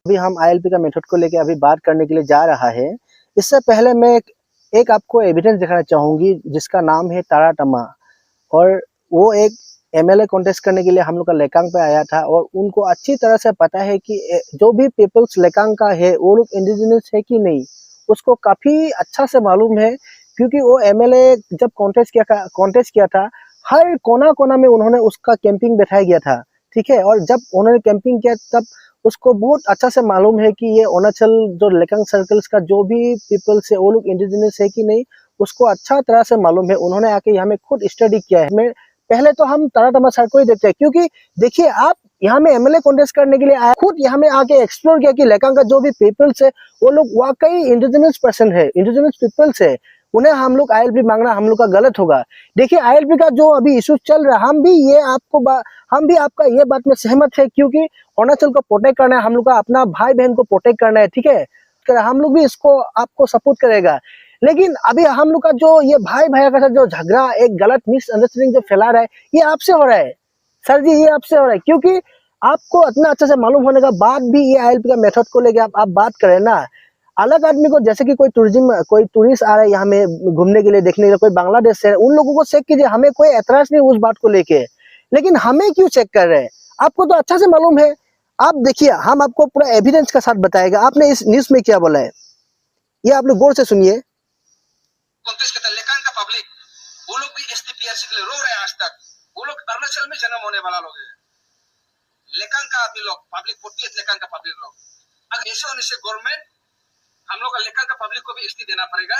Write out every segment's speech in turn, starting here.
अभी हम आईएलपी का मेथड को लेके अभी बात करने के लिए जा रहा है। इससे पहले मैं एक आपको एविडेंस दिखाना चाहूँगी जिसका नाम है ताराटमा। और वो एक एमएलए कॉन्टेस्ट करने के लिए हम लोग का लेकांग पे आया था और उनको अच्छी तरह से पता है कि जो भी पीपल्स लेकांग का है वो लोग इंडिजिनस है कि नहीं, उसको काफ़ी अच्छा से मालूम है। क्योंकि वो एमएलए जब कॉन्टेस्ट किया था हर कोना कोना में उन्होंने उसका कैंपिंग बैठाया गया था, ठीक है। और जब उन्होंने कैंपिंग किया तब उसको बहुत अच्छा से मालूम है कि ये अरुणाचल जो लेकांग सर्कल्स का जो भी पीपल्स है वो लोग इंडिजिनस है कि नहीं, उसको अच्छा तरह से मालूम है। उन्होंने आके यहाँ में खुद स्टडी किया है। मैं पहले तो हम ताराटमा सर को ही देखते हैं, क्योंकि देखिए आप यहाँ में एमएलए कॉन्टेस्ट करने के लिए आए, खुद यहाँ में आके एक्सप्लोर किया कि लेकांग का जो भी पीपल्स है वो लोग वाकई इंडिजिनस पर्सन है, इंडिजिनस पीपल्स है। उन्हें हम लोग आईएलपी मांगना हम लोग का गलत होगा। देखिए आईएलपी का जो अभी इशू चल रहा है, हम भी आपका ये बात में सहमत है, क्योंकि अरुणाचल को प्रोटेक्ट करना है, हम लोग का अपना भाई बहन को प्रोटेक्ट करना है, ठीक है। हम लोग भी इसको आपको सपोर्ट करेगा। लेकिन अभी हम लोग का जो ये भाई भाई का जो झगड़ा, एक गलत मिसअंडरस्टैंडिंग जो फैला रहा है, ये आपसे हो रहा है सर जी, ये आपसे हो रहा है। क्योंकि आपको इतना अच्छे से मालूम होने के बाद भी ये आईएलपी का मेथड को लेके आप बात करें ना। अलग आदमी को, जैसे कि कोई टूरिस्ट आ रहा है यहाँ में घूमने के लिए, देखने के लिए, कोई बांग्लादेश से, उन लोगों को चेक कीजिए, हमें कोई एतराज नहीं उस बात को लेके। लेकिन हमें क्यों चेक कर रहे हैं? आपको तो अच्छा से मालूम है। आप देखिए, हम आपको पूरा एविडेंस के साथ बताएगा। आपने इस न्यूज में क्या बोला है ये आप लोग गौर से सुनिए। लेकांग का पब्लिक, वो लोग भी एसटीपीआरसी के लिए रो रहे हैं आज तक। वो लोग अरुणाचल में जन्म होने वाला लोग हैं। लेकांग का आदमी लोग, पब्लिक 48 लेकांग का पब्लिक लोग, अगर ऐसे होने से गवर्नमेंट हम लोग का लेकांग का पब्लिक को भी एसटी देना पड़ेगा।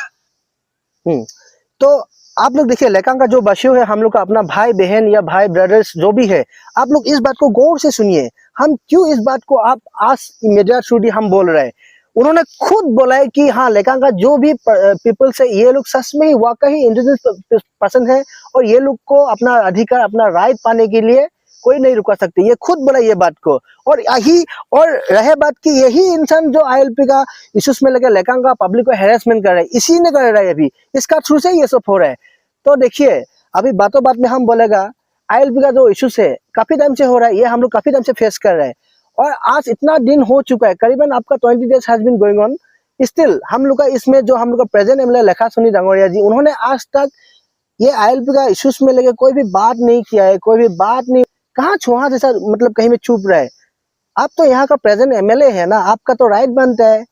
तो आप लोग देखिए, लेकांग का जो बच्चे है हम लोग का अपना भाई बहन या भाई ब्रदर्स जो भी है, आप लोग इस बात को गौर से सुनिए। हम क्यों इस बात को आप आज मीडिया थ्रू हम बोल रहे हैं। उन्होंने खुद बोला है कि हाँ, लेकांग का जो भी पीपल्स है ये लोग सच में ही वाकई इंडिजिनस पर्सन है और ये लोग को अपना अधिकार, अपना राइट पाने के लिए कोई नहीं रुका सकते। ये खुद बोला ये बात को। और रहे बात कि यही इंसान जो आईएलपी का इश्यूज में लगे लेकांग का पब्लिक को हैरेसमेंट कर रहा है, इसी ने कर रहा है। अभी इसका थ्रू से ये सब हो रहा है। तो देखिए, अभी बातों बात में हम बोलेगा आईएलपी का जो इश्यूज है काफी टाइम से हो रहा है, ये हम लोग काफी टाइम से फेस कर रहे हैं। और आज इतना दिन हो चुका है, करीबन आपका 20 days has been going on. Still हम लोग का इसमें जो हम लोग का प्रेजेंट एमएलए लेखासोनी डांगोरिया जी, उन्होंने आज तक ये आईएलपी का इश्यूज में लेके कोई भी बात नहीं किया है, कोई भी बात नहीं। कहाँ छुआ जैसा मतलब कहीं में चुप रहे। आप तो यहाँ का प्रेजेंट एमएलए है ना, आपका तो राइट बनता है।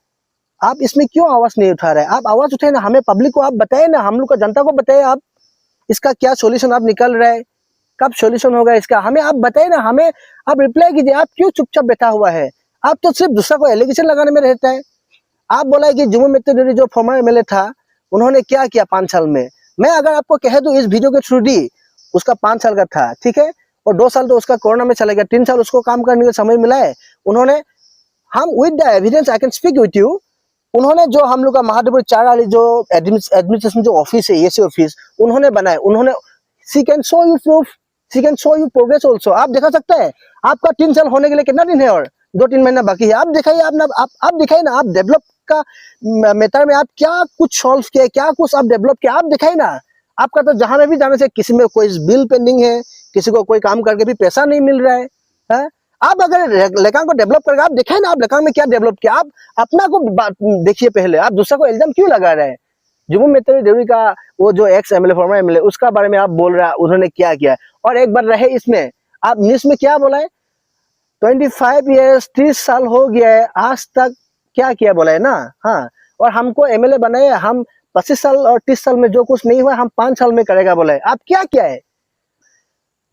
आप इसमें क्यों आवाज नहीं उठा रहे? आप आवाज उठाए ना, हमें पब्लिक को आप बताए ना, हम लोग का जनता को बताए आप इसका क्या सोल्यूशन आप निकल रहे है, कब सोल्यूशन होगा इसका, हमें आप बताए ना, हमें आप रिप्लाई कीजिए। आप क्यों चुपचाप बैठा हुआ है? आप तो सिर्फ दूसरा को एलिगेशन लगाने में रहता है। आप बोला है कि जुम्मन मित्तल जो फॉर्मर एमएलए था उन्होंने क्या किया 5 साल में। मैं अगर आपको कह दूं इस वीडियो के थ्रू दी, उसका 5 साल का था, ठीक है, और 2 साल तो उसका कोरोना में चला गया, 3 साल उसको काम करने का समय मिला है। उन्होंने, हम with the evidence I can speak with you, उन्होंने जो हम लोग का महादेवपुर 4 वाली जो एडमिनिस्ट्रेशन जो ऑफिस है, एसी ऑफिस उन्होंने बनाए। उन्होंने she can show you proof, she can show you progress also. आप दिखा सकते हैं। आपका 3 साल होने के लिए कितना दिन है और 2-3 महीना बाकी है। आप दिखाइए, आप दिखाइए ना, आप डेवलप का मेथड में आप क्या कुछ सॉल्व किया, क्या कुछ आप डेवलप किया, आप दिखाइए ना। आपका तो जहां में भी जाने से किसी में कोई बिल पेंडिंग है, किसी को कोई काम करके भी पैसा नहीं मिल रहा है। आप अगर लेकांग को डेवलप करके आप दिखाए ना, आप लेकांग में क्या डेवलप किया, आप अपना को देखिए पहले। आप दूसरा को इल्जाम क्यों लगा रहे हैं? जुम्मन मित्तल देवरी का वो जो एक्स एमएलए, फॉर्मर एमएलए, उसका बारे में आप बोल रहे हैं उन्होंने क्या किया। और एक बार रहे इसमें, आप न्यूज में क्या बोला है, 25 ईयर्स 30 साल हो गया है, आज तक क्या किया बोला है ना। हाँ, और हमको एमएलए बनाए, हम 25 साल और 30 साल में जो कुछ नहीं हुआ हम 5 साल में करेगा बोला है। आप क्या किया है?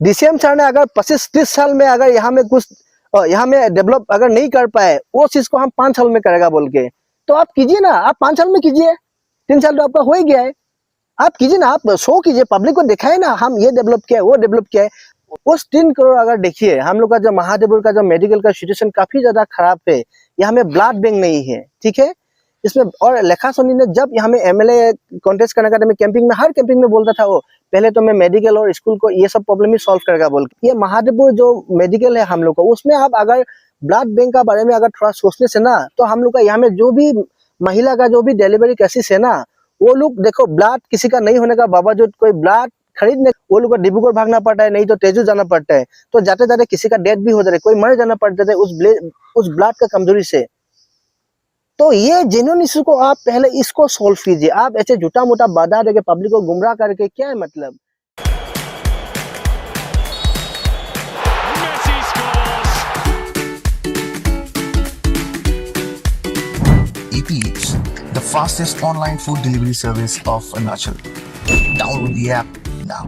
डीसीएम सर ने अगर 25-30 साल में अगर यहाँ में डेवलप अगर नहीं कर पाए, वो चीज को हम 5 साल में करेगा बोल के, तो आप कीजिए ना, आप 5 साल में कीजिए। 3 साल तो आपका हो ही गया है, आप कीजिए ना, आप शो कीजिए, पब्लिक को दिखाए ना, हम ये डेवलप किया है, वो डेवलप किया है। उस 3 करोड़ अगर देखिए, हम लोग का जो महादेवपुर का जो मेडिकल का सिचुएशन काफी ज्यादा खराब है। यहाँ में ब्लड बैंक नहीं है, ठीक है इसमें। और लेखासोनी ने जब यहाँ में एमएलए कॉन्टेस्ट करने का टाइम कैंपिंग में, हर कैंपिंग में बोलता था वो, पहले तो मैं मेडिकल और स्कूल को ये सब प्रॉब्लम ही सॉल्व करेगा बोल के। ये महादेवपुर जो मेडिकल है हम लोग का, उसमें आप अगर ब्लड बैंक का बारे में अगर थोड़ा सोचने से ना, तो हम लोग का यहाँ में जो भी महिला का जो भी डिलीवरी केसेस है ना, वो लोग देखो, ब्लड किसी का नहीं होने का बावजूद कोई ब्लड खरीदने वो लोग को डिब्रूगढ़ भागना पड़ता है, नहीं तो तेजू जाना पड़ता है। तो जाते जाते किसी का डेथ भी हो जाता है, कोई मर जाना पड़ता है उस ब्लड का कमजोरी से। तो ये जेन्युइन इशू को आप पहले इसको सोल्व कीजिए। आप ऐसे झूठा मोटा बाधा देके पब्लिक को गुमराह करके क्या है मतलब। Messi scores. EP Eats, the fastest online food delivery service of Arunachal. Download the app now.